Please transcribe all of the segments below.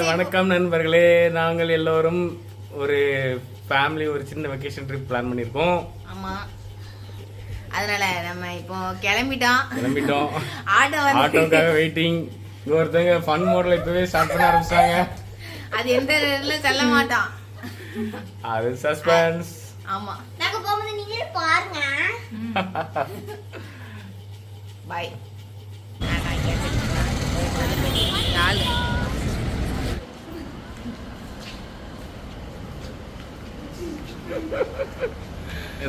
வணக்கம் நண்பர்களே, நாங்கள் எல்லோரும் ஒரு ஃபேமிலி ஒரு சின்ன வெக்கேஷன் ட்ரிப் பிளான் பண்ணியிருக்கோம். ஆமா, அதனால நம்ம இப்போ கிளம்பிட்டோம். ஆட்டோக்காக வெயிட்டிங். இங்க ஒருத்தங்க ஃபன் மோட்ல இப்பவே ஸ்டார்ட் பண்ண ஆரம்பிச்சாங்க. அது எந்த இடத்துல சொல்ல மாட்டான், அது சஸ்பென்ஸ். ஆமா, நாங்க போகும்போது நீங்களே பாருங்க. பை.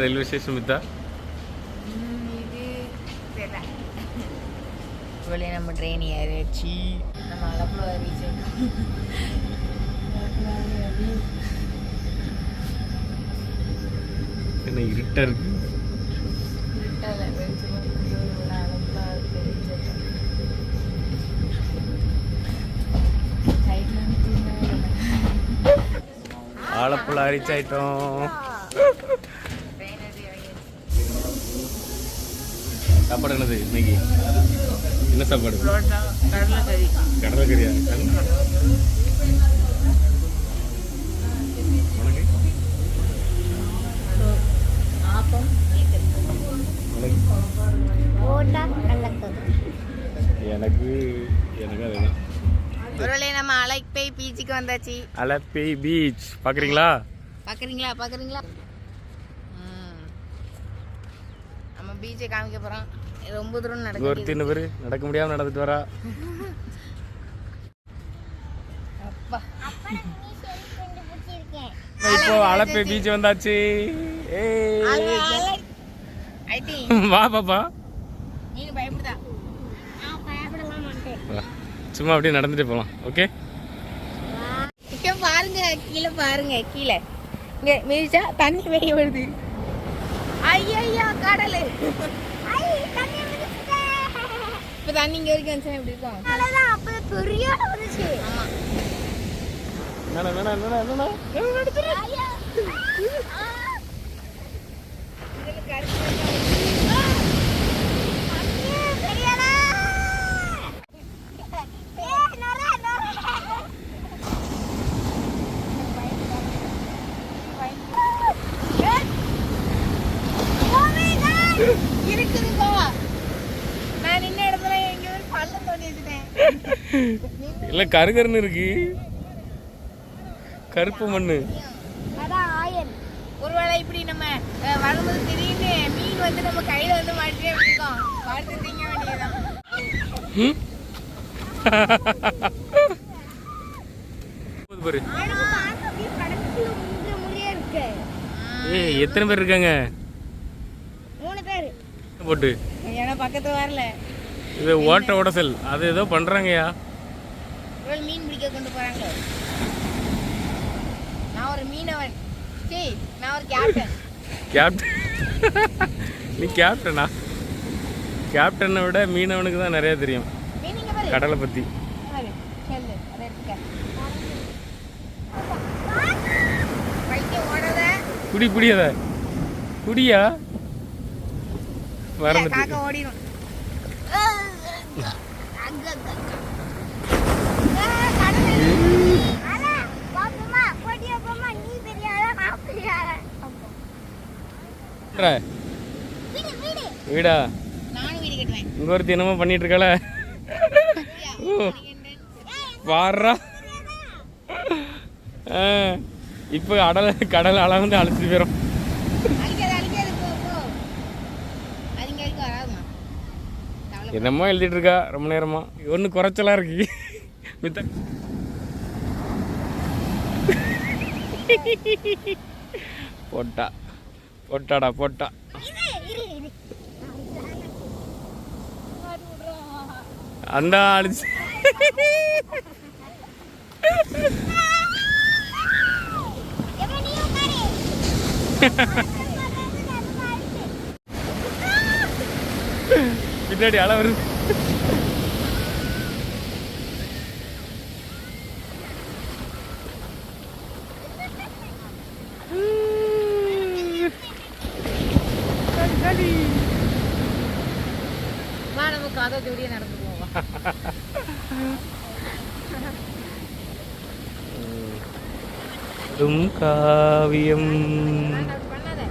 ரயில்வே ஸ்டேஷன் மித்தா வெளியே நம்ம ட்ரெயின் ஏறிச்சு. நம்ம அலப்புல ரீச் என்ன இருட்டா இருக்கு. ஆலப்புழா ரீச் ஆயிட்டோம். சாப்பாடு என்னது இன்னைக்கு? என்ன சாப்பாடு? கடலைக்கறி. கடலைக்கறியா? எனக்கு அதுதான். ஒருவேளை நம்ம அலப்பை பீச்சுக்கு வந்தாச்சு. அலப்பை பீச் பாக்குறீங்களா? நம்ம பீச்சை காமிக்க போறோம். ரொம்ப தூரம் நடக்க முடியாம நடந்துட்டு வரா. இப்போ அலப்பை பீச் வந்தாச்சு. வா பாப்பா. நீங்க பயப்படுதா? சும்மா அப்படியே நடந்துட்டு போலாம். ஓகே, பாருங்க கீழே, பாருங்க கீழே. இங்க மிதிச்சா தண்ணி வெளியே வருது. ஐயா கடல். இப்ப தண்ணி இங்க வரைக்கும் வந்துச்சா எப்படி இருக்கும்? பெரிய வந்துச்சு. ஆமா, இருக்குதுப்பா. நான் நின்ன இடத்துல எங்க ஒரு பள்ளம் தோண்டி வச்சுட்டேன். இல்ல கருகருன்னு இருக்கு, கருப்பு மண்ணு. ஒருவேளை இப்படி நம்ம வரும்போது திடீர்னு மீன் வந்து நம்ம கையில வந்து மாட்டிட்டே இருக்கோம். பார்த்து திங்க வேண்டியதுதான். எத்தனை பேர் இருக்காங்க? 3 பேர் போட்டு ஏன்னா பக்கத்துல வரல. இது ஓட்ட உடசல் அது ஏதோ பண்றாங்கயா. மீன் பிடிக்க கொண்டு போறாங்க. நான் ஒரு மீனவன். நான் ஒரு கேப்டன். நீ கேப்டனா? கேப்டனை விட மீனவனுக்கு தான் நிறைய தெரியும் கடலை பத்தி. குடியத குடியா வரது ஓடிடும். வீடா? நானும் வீடு கட்டுவேன். இங்க ஒரு தினமும் பண்ணிட்டு இருக்கல பாரா. இப்போ கடல் அலை வந்து அழைச்சிட்டு போயிடும். என்னமோ எழுதிட்டு இருக்கா ரொம்ப நேரமா. ஒண்ணு குறைச்சலா இருக்கு. போட்டா அந்த அடிச்சு பின்னாடி அலை வருது. வா நம்ம கதை ஜோடியா நடந்து போவோம். காவியம்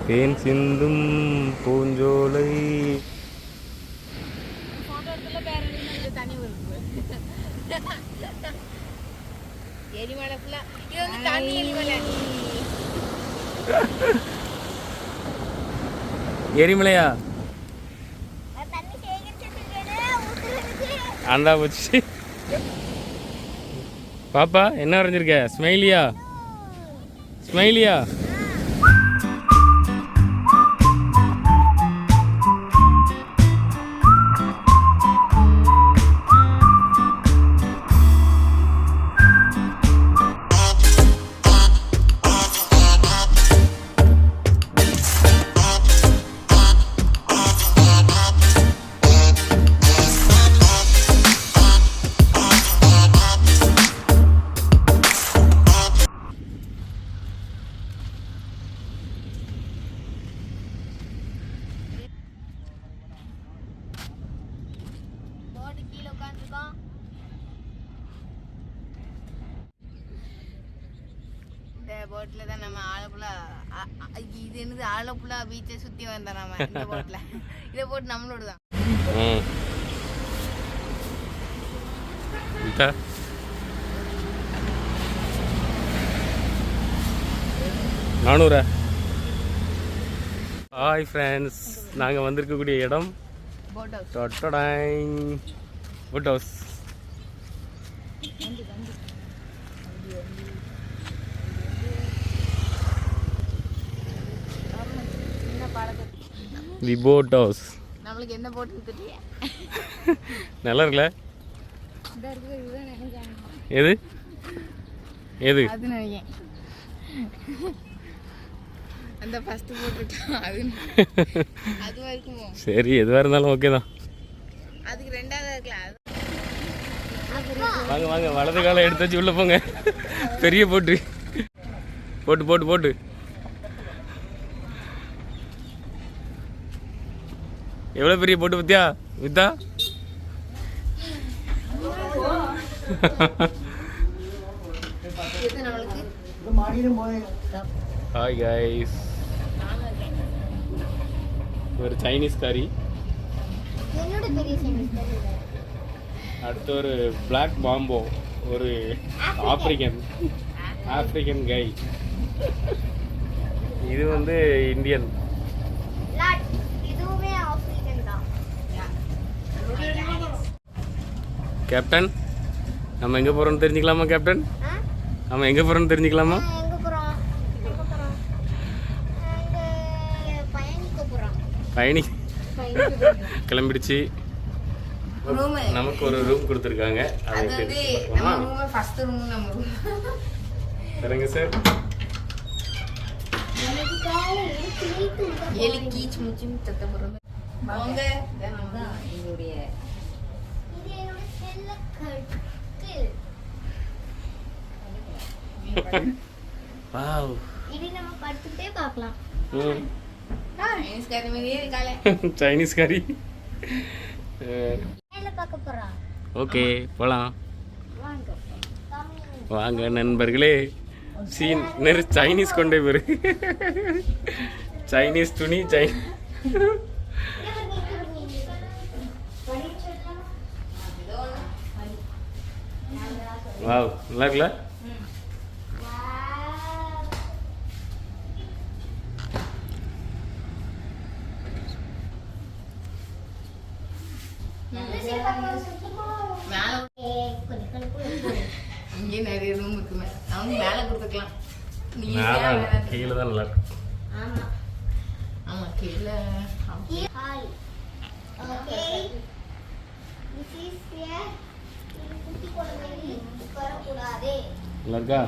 தேன் சிந்தும் பூஞ்சோலை. எரிமலை ஃபுல்லா இது வந்து தண்ணி எரிமலை. எரிமலையா? தண்ணி சேகரிச்சு அந்தா போச்சு. பாப்பா என்ன வரைஞ்சிருக்க? ஸ்மைலியா? ஸ்மைலியா? போட்டு கீழே உட்காந்துருக்கோம். இந்த போட்டில் தான் நம்ம ஆலப்புழா இது என்னது ஆலப்புழா பீச்சை சுற்றி வந்தோம் நம்ம இந்த போட்டில். இதை போட்டு நம்மளோட தான். நானூறா? ஹாய் ஃப்ரெண்ட்ஸ், நாங்கள் வந்திருக்கக்கூடிய இடம் போட் ஹவுஸ். Boat house. தி போட் ஹவுஸ். நம்மளுக்கு என்ன போட்டுன்னு தெரியல. நல்லா இருக்குல்ல? எது எது அது நினைக்கிறேன். அந்த ஃபர்ஸ்ட் போட்டுட்டோம் அது அதுவா இருக்குமோ? சரி, எதுவாக இருந்தாலும் ஓகே தான். அதுக்கு ரெண்டாவது இருக்கலாம். வாங்க வாங்க, வலது காலை எடுத்து வச்சு உள்ள போங்க. பெரிய போட்டு போட்டு போட்டு போட்டு எவ்வளோ பெரிய போட்டு பத்தியா வித்தா? ஹாய் கைஸ், ஒரு சைனீஸ் காரி, என்னோட பெரிய சைனீஸ். அடுத்து ஒரு பிளாக் பாம்போ, ஒரு ஆப்பிரிக்கன் கை, இது வந்து இந்தியன். இதுவுமே ஆப்பிரிக்கன் தான். கேப்டன், நம்ம எங்கே போகிறோம்னு தெரிஞ்சுக்கலாமா? கேப்டன், நம்ம எங்கே போகிறோம்னு தெரிஞ்சுக்கலாமா? எங்க போறோம்? பயணிக்க போறோம். பயணி கிளம்பிடுச்சு. நமக்கு ஒரு ரூம் கொடுத்துருக்காங்க. அது வந்து நம்ம ரூம் ஃபர்ஸ்ட் ரூம் நம்ம ரூம். சரிங்க சார். எனக்கு காலை எலி கீச் முச்சின்னு சத்த போறது. வாங்க, இதான் நம்ம எங்களுடைய இது என்னோட செல்ல கட்டு. வாவ். இது நம்ம படுத்துட்டே பார்க்கலாம். சைனீஸ் கறி மாதிரியே இருக்காளே. சைனீஸ் கறி. மேல பார்க்க போறோம். ஓகே, போலாம் வாங்க. வாங்க நண்பர்களே. சைனீஸ் கொண்டே பேரு. சைனீஸ் துணி வாவ், நல்லா இருக்குல்ல? இங்கே நிறைய ரூம் இருக்குமே, அவங்க மேலே கொடுத்துக்கலாம். கீழே தான் நல்லா இருக்கும். ஆமா. ஆமா, கீழே. Hi. Okay. This is here. இது குட்டி குழந்தைகள் உட்காரக்கூடாது. நல்லா இருக்கா?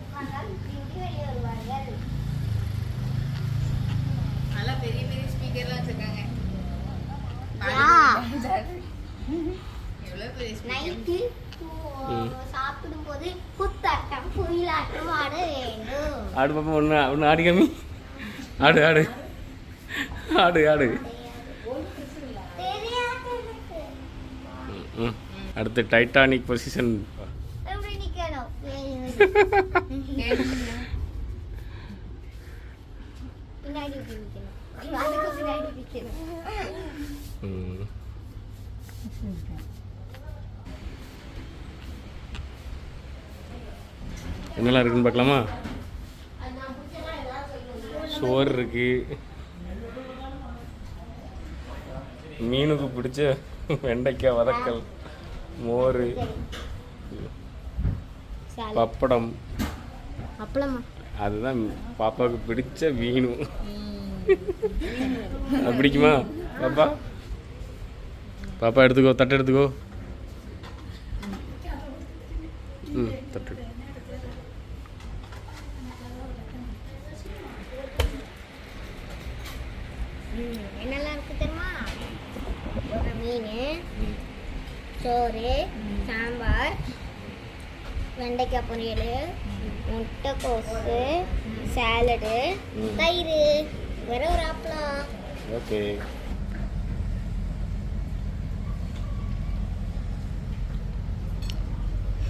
உட்கார்ந்தால் பியூட்டி வெளியே வருவார்கள். நல்லா பெரிய பெரிய ஸ்பீக்கர்லாம் வச்சிருக்காங்க. எவ்வளோ பெரிய ஸ்பீக்கர். நைட்டு சாப்பிடும்போது குத்தாட்டம் குயிலாட்டம் ஆட வேண்டும். ஆடு பாப்பா, ஒன்று ஆடி கம்மி. ஆடு ஆடு ஆடு ஆடு. தெரியாது எனக்கு. அடுத்து டைட்டானிக் பொசிஷன். எப்படி நிக்கணும் பின்னாடி இப்படி நிக்கணும் அதுக்கு பின்னாடி நிக்கணும் என்னெல்லாம் இருக்குன்னு பார்க்கலாமா? சோறு இருக்கு, மீனுக்கு பிடிச்ச வெண்டைக்காய் வதக்கல், மோர், பப்படம். அப்பளமா? அதுதான் பாப்பாவுக்கு பிடிச்ச மீனு. அது பிடிக்குமா பாப்பா? பாப்பா எடுத்துக்கோ, தட்டு எடுத்துக்கோ. தட்டு. என்னெல்லாம் இருக்கு தெரியுமா? மீன், சோறு, சாம்பார், வெண்டைக்காய் பொரியல், முட்டைக்கோசு, சாலடு, தயிர், வேற ஒரு அப்பளம். ஓகே.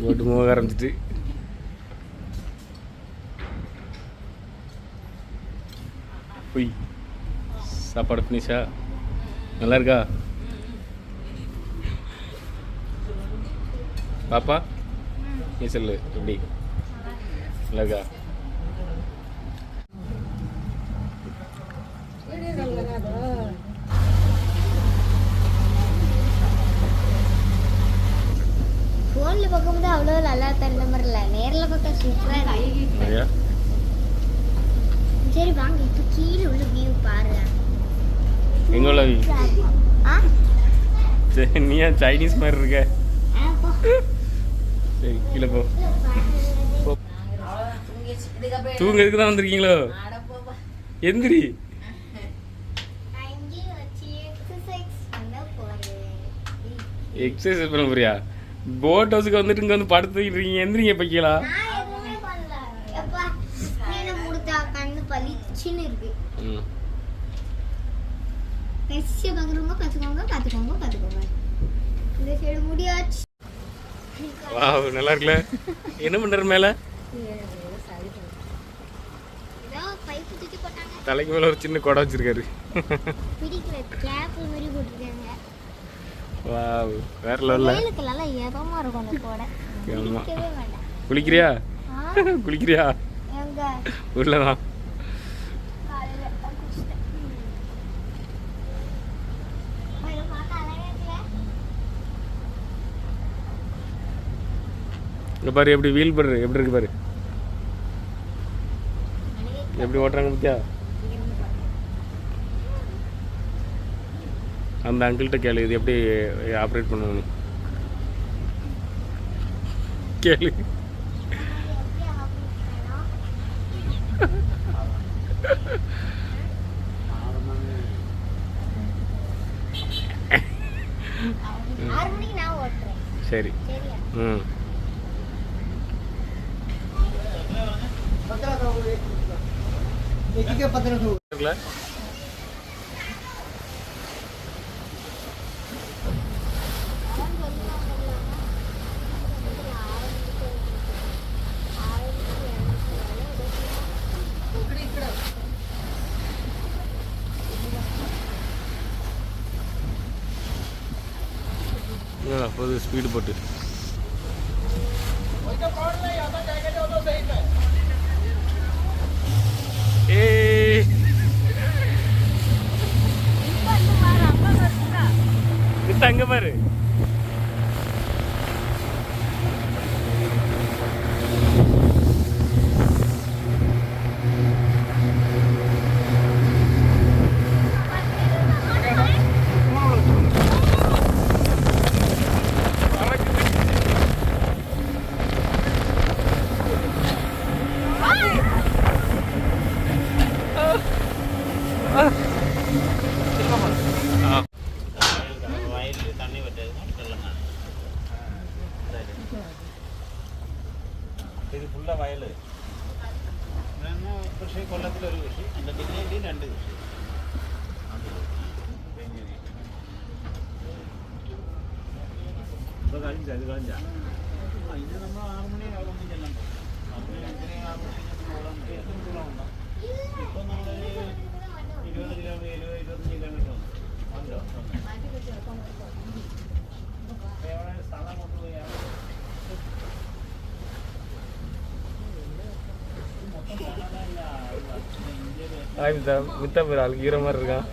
போட்டு மூவ ஆரம்பிச்சிட்டு போய் சாப்பாடு ஃபினிஷா? நல்லா இருக்கா பாப்பா? நீ சொல்லு, எப்படி நல்லா இருக்கா? ஃபோன்ல பார்க்கும்போது அவ்வளோ நல்லா தகுந்த மாதிரி இல்லை, நேரில் பார்க்க சூப்பராக இருக்கு. சரி வாங்க இப்போ கீழே உள்ள வியூ பாருங்க. எங்க உள்ள வியூ? நீ ஏன் சைனீஸ் மாதிரி இருக்க? சரி கீழே போ. தூங்கிறதுக்கு தான் வந்திருக்கீங்களோ? எந்திரி. எக்ஸசைஸ் பண்ண போறியா? போட் ஹவுஸுக்கு வந்துட்டு இங்கே வந்து படுத்துக்கிட்டு இருக்கீங்க. எந்திரிங்க பைக்கலா. வாவ், நல்லா இருக்குல்ல? என்ன பண்ற மேல? தலைக்கு மேல ஒரு சின்ன கொடை வச்சிருக்காரு. வாவ், வேற லெவல்ல. குளிக்கிறியா? குளிக்கிறியா? உள்ளதான். இங்க பாரு, எப்படி வீல் பாரு, எப்படி இருக்கு பாரு, எப்படி ஓட்டுறாங்க பத்தியா? அந்த அங்கிள்கிட்ட கேளு, இது எப்படி ஆப்ரேட் பண்ணுவோம் கேளு. சரி. ம். அப்போது ஸ்பீடு போட்டு அங்க பாரு. ഇത് ഫുള്ള വയൽ കൃഷി കൊല്ലത്തിലൊരു കൃഷി എൻ്റെ ജില്ലയിൽ 2 കൃഷി ഇത് കളഞ്ഞ ഇത് നമ്മൾ 6 മണി ആകുമ്പോൾ ചെല്ലണം. അപ്പോൾ 5 6 മണിക്ക് പോകാൻ എത്ര ദൂരം ഉണ്ടാവും? ഇപ്പം നമ്മൾ 20 കിലോമീറ്റർ 25 കിലോമീറ്റർ ഉണ്ട്. ഉണ്ടോ? എവിടെ സ്ഥലം കൊണ്ടുപോയി ஹாய் மித்தா. மித்தா பேர் ஆள் ஹீரோ மாதிரி இருக்கான்.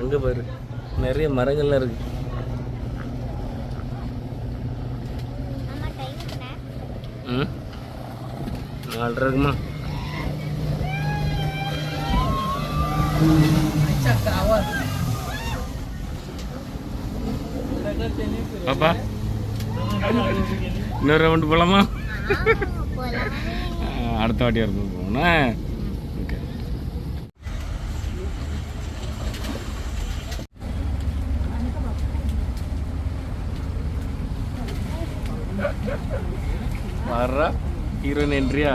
அங்க பாரு நிறைய மரங்கள்லாம் இருக்கு. அம்மா டைம் என்ன? 4:30 இருக்குமா? பாப்பா இன்னொரு ரவுண்டு போகலாமா? போலாம். அடுத்த வாட்டி இருக்கும் போகணும்னா. ஓகே வர்றா ஹீரோயின் என்ட்ரியா?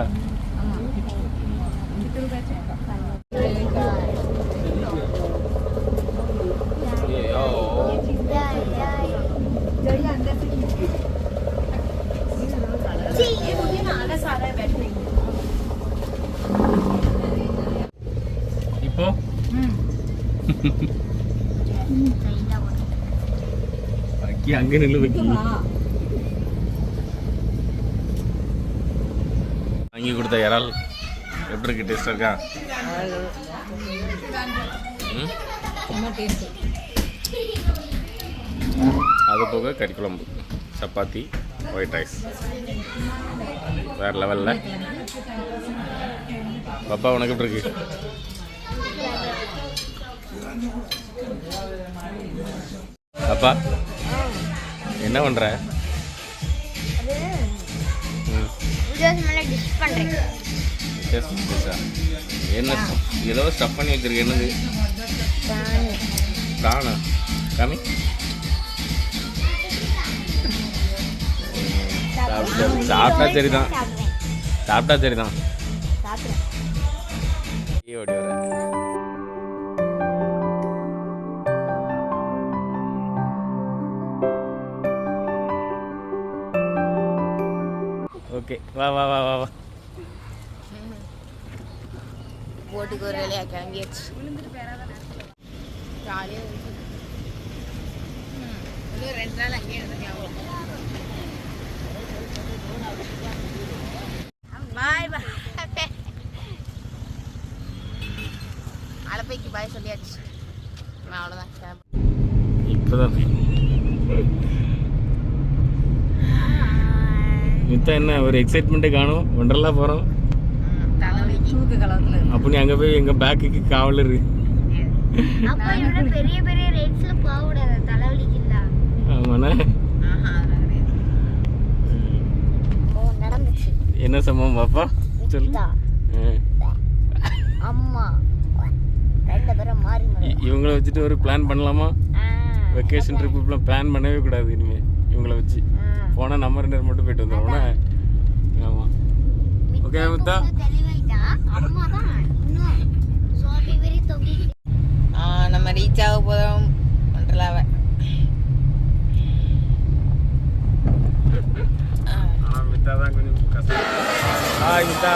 இப்போ வைக்கி அங்கே நில்லு வைக்கி. வாங்கி கொடுத்த இறால் எப்படி இருக்கு? டேஸ்ட் இருக்கா? அது போக கறி குழம்பு, சப்பாத்தி, ஒயிட் ரைஸ் வேறு லெவலில். பாப்பா உனக்கு எப்படி இருக்கு? பாப்பா என்ன பண்ணுற? டிஷ் பண்றேன். என்ன ஏதோ ஸ்டஃப் பண்ணி வச்சிருக்க? என்னது? பிராணா காமி. சாப்பிட்டா சரிதான், சாப்பிட்டா சரிதான். ஓடி வர ஓகே வா வா வா வா வா. போட்டுக்கு ஒரு வேலையாக கிளம்பியாச்சு. ஜாலியாக இன்னும் 2 நாள் அங்கேயே இருந்துக்கலாம். பாய் பாய். அலப்பைக்கு பாய் சொல்லியாச்சு. அவ்வளோதான். இப்போதான் மித்தா என்ன ஒரு எக்ஸைட்மெண்ட்டே காணும். ஒண்டர்லா போகிறோம். அப்போ நீ அங்கே போய் எங்கள் பேக்குக்கு காவலரு. அப்ப இவர பெரிய பெரிய ரேட்ஸ்ல போக கூடாது, தலைவலிக்குதா? ஆமாண்ணா. ஓ நடந்துச்சு. என்ன சம்பவம் பாப்பா சொல்லு. அம்மா 2 பேரும் மாறி மாறி இவங்கள வச்சுட்டு ஒரு பிளான் பண்ணலாமா? வெக்கேஷன் ட்ரிப்பு பிளான் பண்ணவே கூடாது இனிமேல். இவங்கள வச்சு போனால் நம்ம 2 பேர் மட்டும் போயிட்டு வந்துடுவோம்னா. ஆமாம் ஓகே மித்தா. தெளிவாயிட்டா அம்மா தான் இன்னும் சோபி வெரி தொங்கி. நம்ம ரீச் ஆக போதும் ஒன்றலாவ. மித்தா தான் கொஞ்சம் கஷ்டம். ஹாய் மித்தா.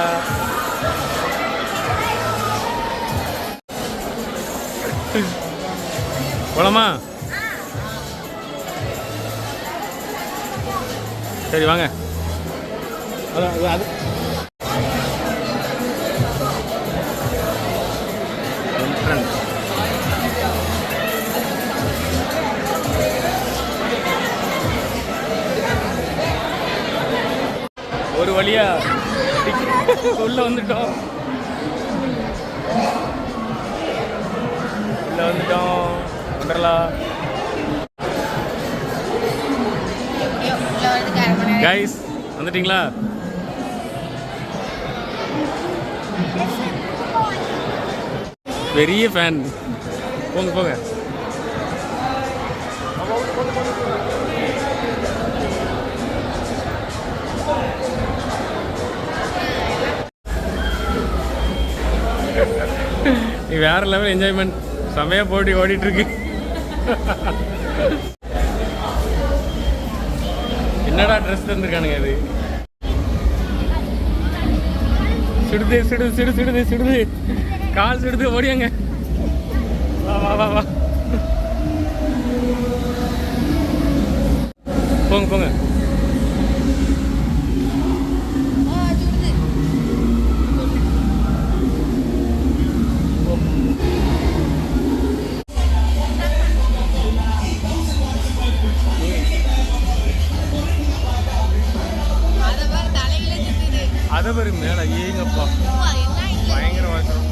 போலாமா? சரி வாங்க. அது ஒரு வழியா உள்ள வந்துட்டோம். ஒண்டர்லா கைஸ் வந்துட்டீங்களா? பெரிய ஃபேன். போங்க போங்க. நீ வேற லெவல் என்ஜாய்மெண்ட், செமையா போட்டி ஓடிட்டு இருக்கு. என்னடா ட்ரெஸ் தந்துருக்கானுங்க அது? சுடுது சுடுது சுடு சுடுது சுடுது, கால் சுடுது, ஓடியாங்க. வா வா வா வா, போங்க போங்க. அதை பாரு மேல, ஏங்கப்பா பயங்கர வாசம்.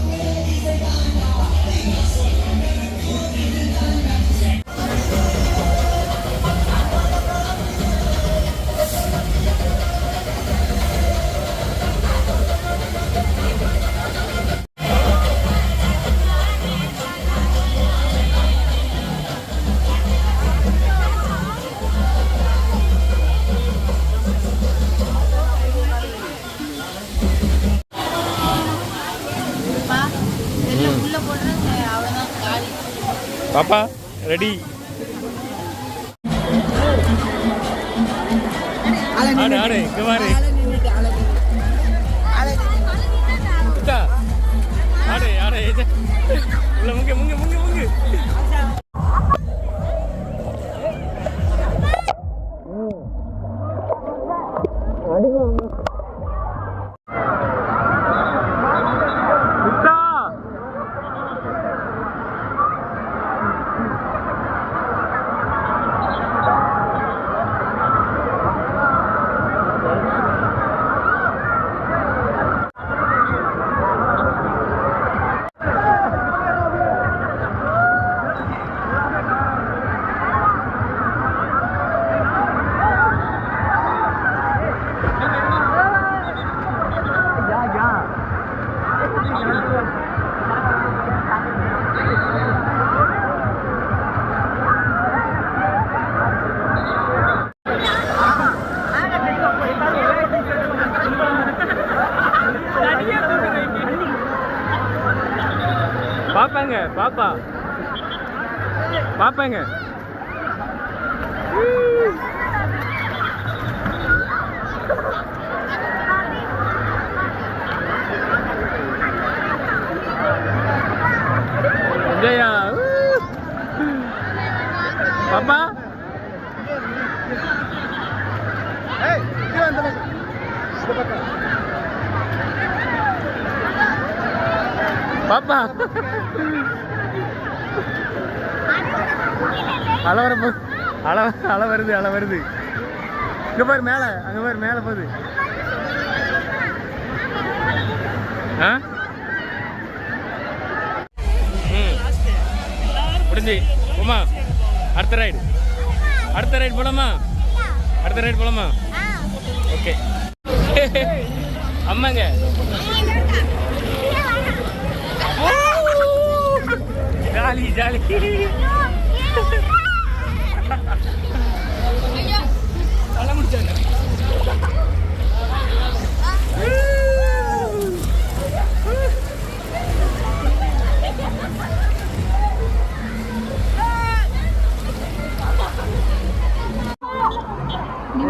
பாப்பா ரெடி? ஆடு ஆடு, இங்க பாரு. ஆடு ஆடு, உள்ள முங்க முங்க முங்க முங்க. பாப்பாங்க பாப்பா பாப்பாங்க. ஜெயா பாப்பா பாப்பா அலை வர அலை வருது அலை வருது. இங்க பாரு மேல, அங்க பாரு மேல போகுது. முடிஞ்சு போமா. அடுத்த ரைடு போலாமா? அடுத்த ரைடு போலாமா? ஓகே. அம்மாங்க ஜாலி ஜாலி.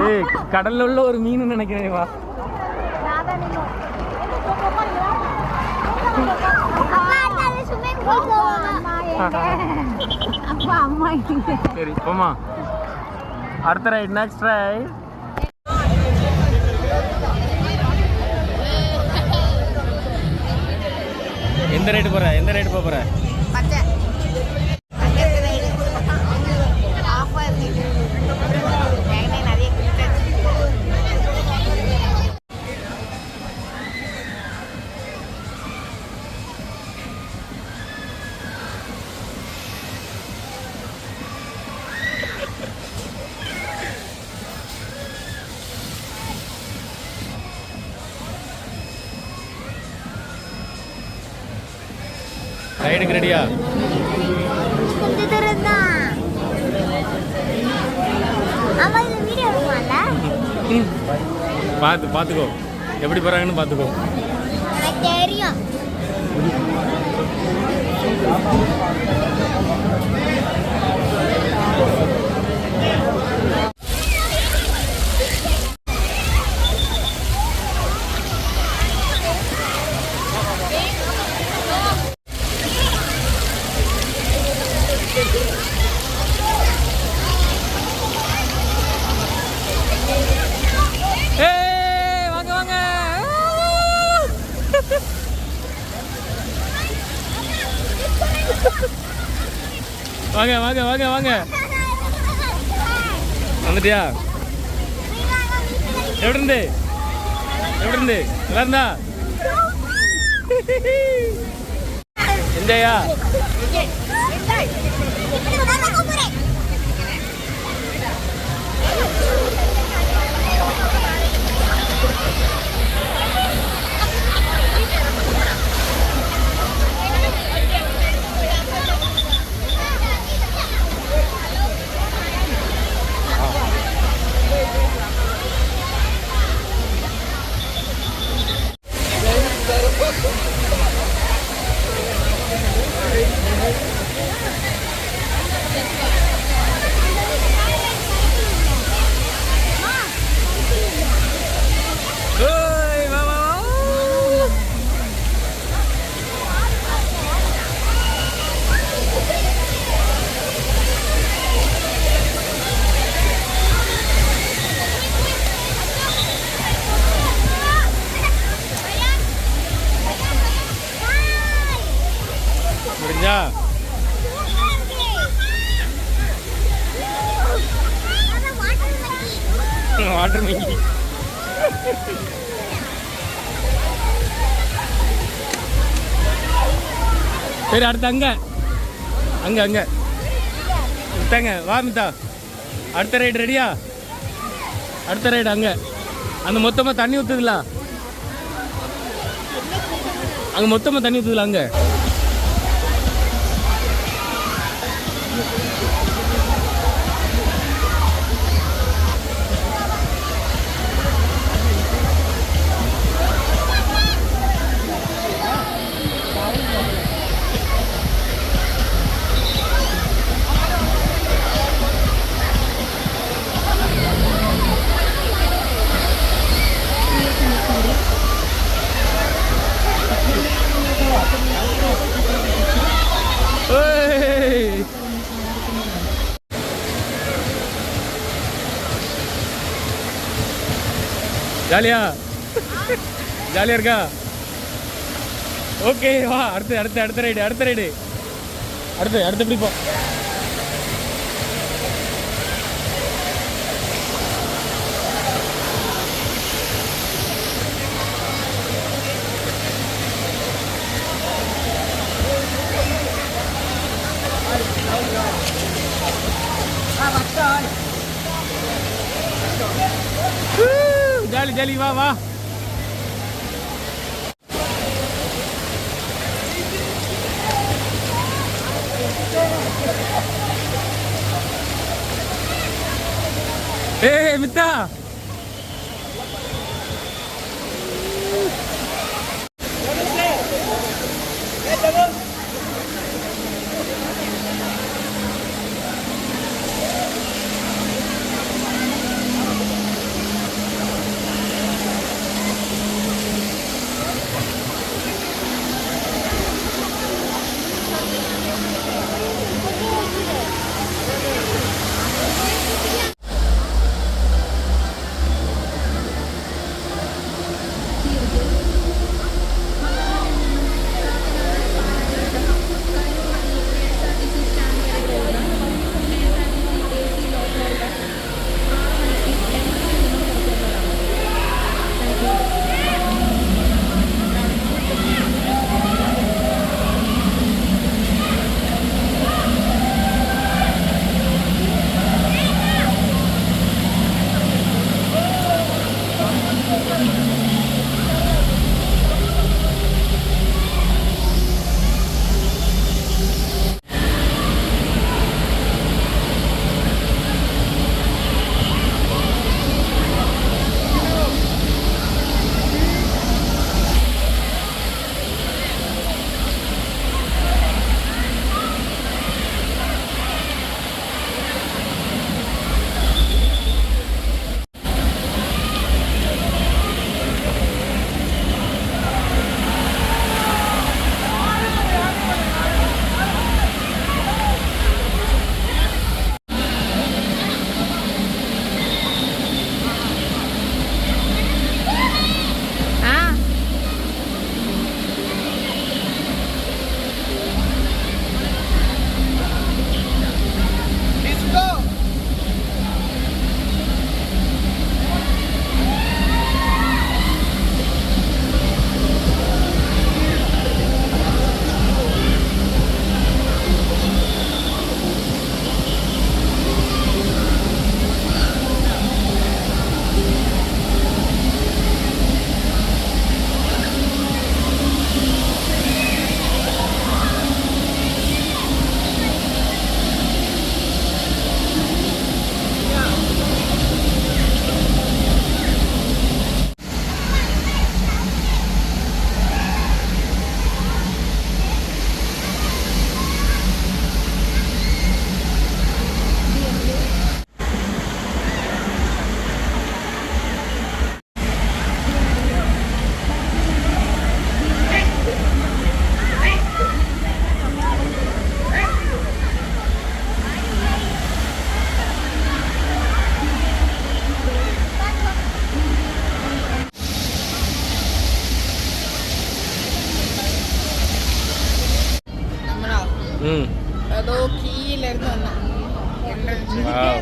ஏய், கடல்ல உள்ள ஒரு மீன் நினைக்கிறேன். வா சரி போமா. அடுத்த ரைட், நெக்ஸ்ட் ரைட். எந்த ரைடு போற? எந்த ரைடு போற? ரைடுக்கு ரெடியா? பார்த்துக்கோ எப்படி போகிறாங்கன்னு பார்த்துக்கோ. தெரியும். வாங்க வாங்க வாங்க வாங்க வந்துட்டியா? எப்படி இருந்து நல்லா இருந்தா? என்ஜாயா? முடிஞ்சா? வாட்டர் மிங்கி. சரி அடுத்து அங்க அங்க அங்க விட்டாங்க. வா மித்தா, அடுத்த ரைடு ரெடியா? அடுத்த ரைடு அங்க அந்த மொத்தமாக தண்ணி ஊற்றுதுல, அங்கே மொத்தமாக தண்ணி ஊற்றுதுல அங்கே. ஜாலியா ஜாலியா இருக்கா? ஓகே வா அடுத்து அடுத்து அடுத்த ரைடு அடுத்து எப்படி போ. ஜாலி ஜாலி வா வா. ஏய் மித்தா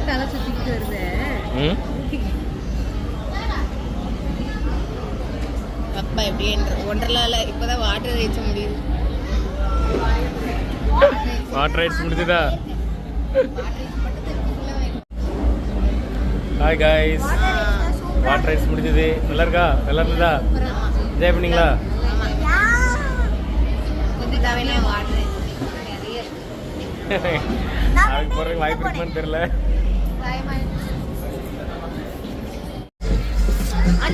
தலை சுத்திக்கிட்டு வருது. அப்பா எப்படி ஒன்றலால இப்பதான் வாட்டர் ரைட்ஸ் முடியுது. வாட்டர் ரைட்ஸ் முடிஞ்சுதா? ஹாய் காய்ஸ், வாட்டர் ரைட்ஸ் முடிஞ்சது. நல்லா இருக்கா? நல்லா இருந்ததா? என்ஜாய் பண்ணீங்களா? வாட்டர் அதுக்கு போகிறதுக்கு வாய்ப்பு இருக்குமான்னு தெரியல.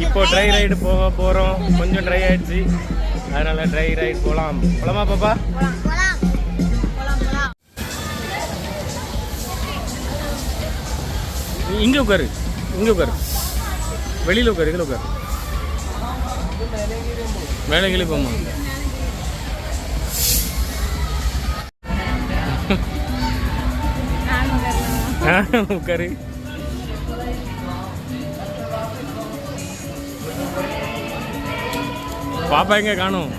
இப்போ ட்ரை ரைடு போக போகிறோம். கொஞ்சம் ட்ரை ஆயிடுச்சு, அதனால ட்ரை ரைடு போகலாம். போலாமா பாப்பா? இங்கே உட்காரு, இங்கே உட்காரு, வெளியில் உட்காரு, இதில் உட்காரு. மேலே கீழே போமா. உட்காரு. பாப்பா எங்க காணும்?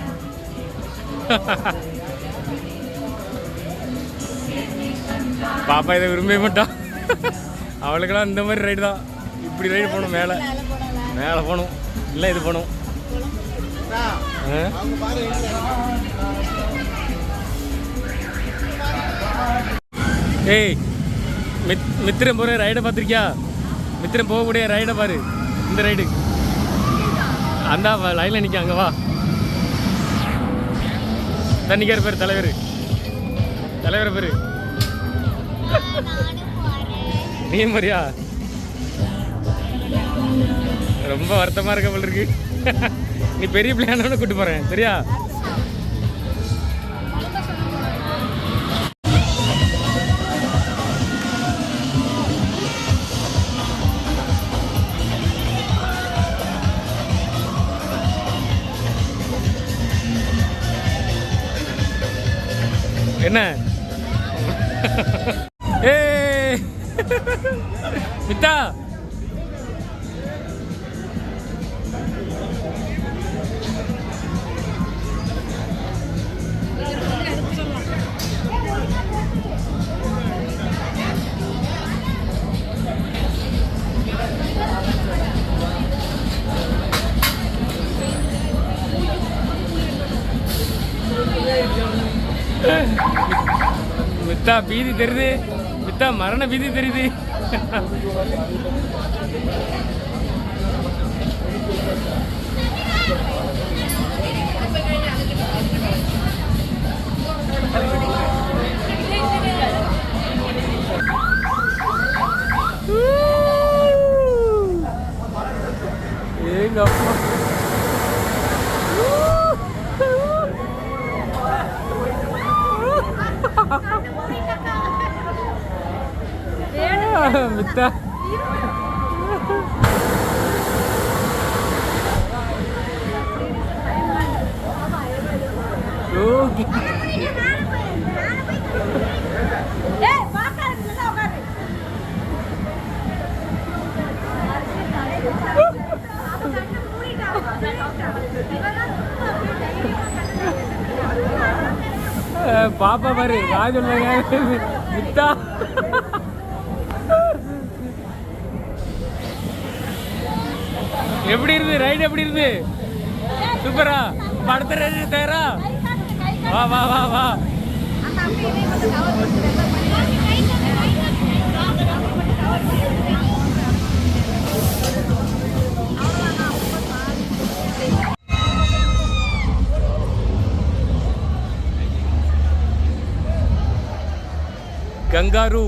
பாப்பா இதை விரும்பவே மாட்டான். அவளுக்கெல்லாம் இந்த மாதிரி ரைடு தான். இப்படி ரைடு போகணும், மேலே மேலே போகணும், இல்லை இது போகணும். ஏய், மித்திரம் போகிற ரைடை பார்த்துருக்கியா? மித்திரம் போகக்கூடிய ரைடை பாரு. இந்த ரைடு அந்த லைனில் நிற்க. அங்கே வா. தண்ணிக்கார் பேர் தலைவர், தலைவர் பேர் நீ மாதிரியா? ரொம்ப வருத்தமாக இருக்க போல இருக்கு. நீ பெரிய பிள்ளையானோட கூப்பிட்டு போகிறேன், சரியா? என்ன ஏ மித்தா, மித்தா பீதி தெரியுது. மித்தா மரண பீதி தெரியுது. ஏங்க அப்பா, மித்தா பாப்பா பாரு. ராஜ் மித்தா எப்படி இருந்து ரைடு? எப்படி இருந்து? சூப்பரா? அடுத்த ரைடு தயாரா? வா வா வா வா. கங்காரு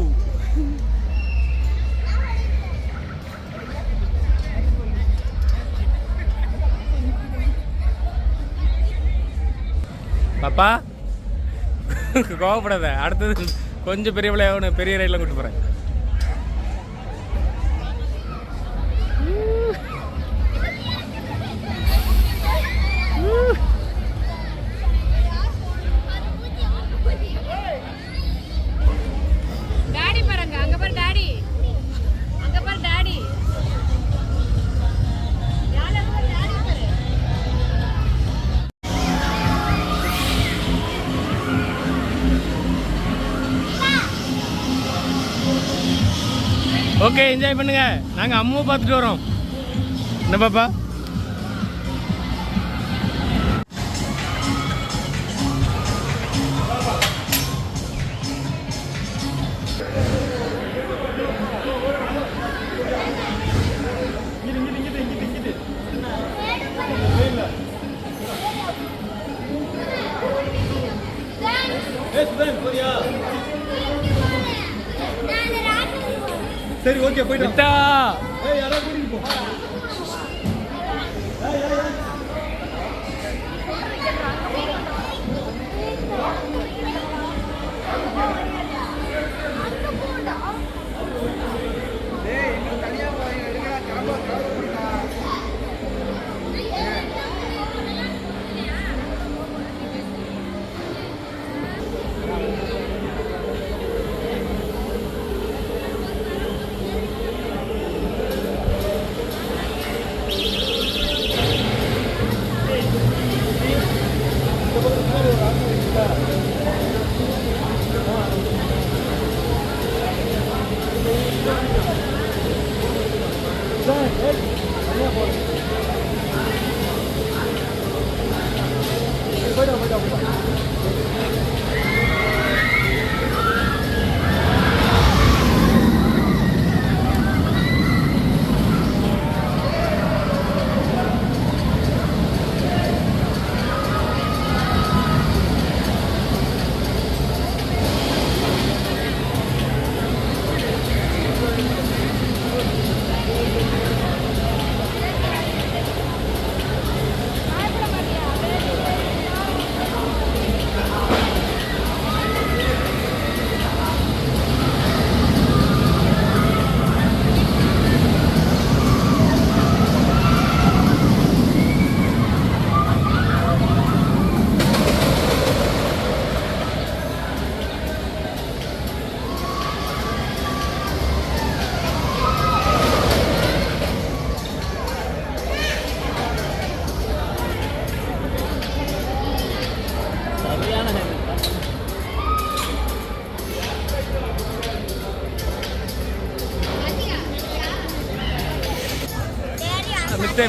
பாப்பா கோவப்படாத. அடுத்தது கொஞ்சம் பெரிய பிள்ளைய பெரிய ரைடில் கூப்பிட்டு போகிறேன். ஓகே, என்ஜாய் பண்ணுங்க. நாங்கள் அம்மாவை பார்த்துட்டு வரோம். என்ன பாப்பா? சரி, ஓகே, போயிட்டு வித்தா யாராவது கூட்டிட்டு போ.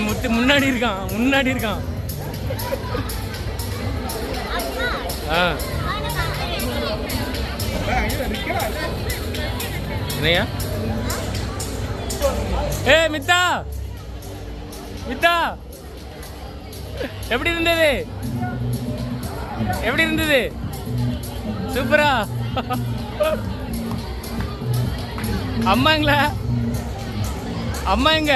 முத்து முன்னாடி இருக்கான். என்னையா? மித்தா எப்படி இருந்தது? சூப்பரா. அம்மா எங்க?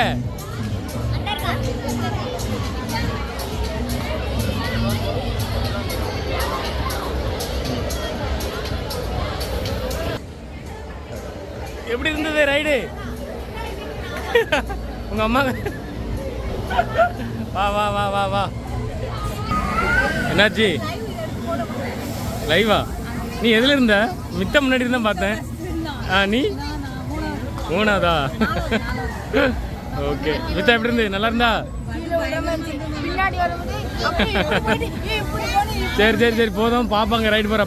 எப்படி இருந்தது ரைடு? உங்க அம்மா வா. என்னாச்சு? லைவா? நீ எதுல இருந்த? மித்த முன்னாடி தான் பார்த்தேன். நீ மூணாவதா? ஓகே. மித்தா எப்படி இருந்து? நல்லா இருந்தா? சரி போதும். பாப்பாங்க ரைடு போற.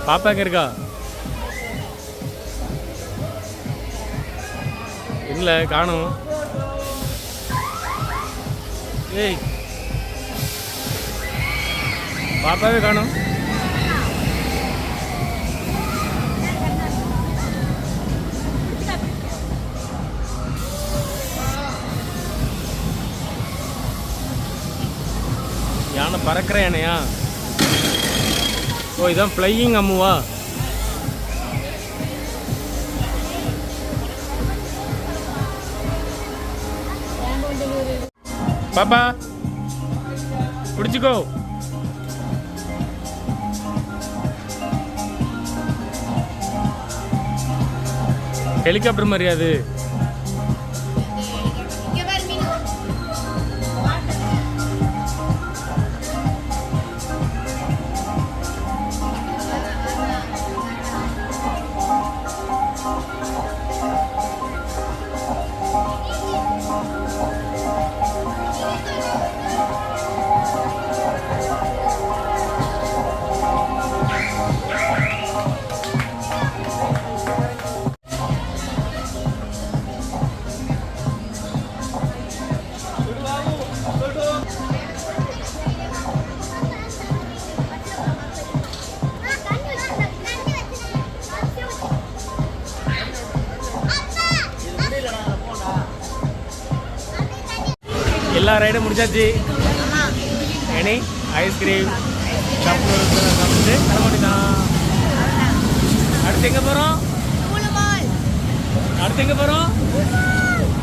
பாப்பா எங்க இருக்கா? இல்லை, காணும். ஏய், பாப்பாவே காணும். யானை பறக்கிற யானையா? ஓ, இதான் ஃப்ளையிங் அம்முவா? பாப்பா பிடிச்சிக்கோ. ஹெலிகாப்டர் மாதிரி அது. எல்லா ரைடும் முடிச்சாச்சு. ஏனி ஐஸ்கிரீம் சாப்பிட்டு கிளம்பிட்டான். அடுத்து எங்கே போகிறோம்? அடுத்து எங்கே போகிறோம்?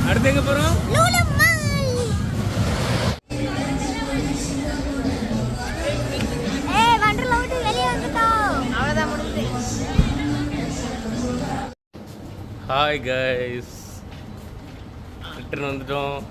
அடுத்து எங்கே போகிறோம்? ஹாய் கைஸ், ரிட்டர்ன் வந்துட்டோம்.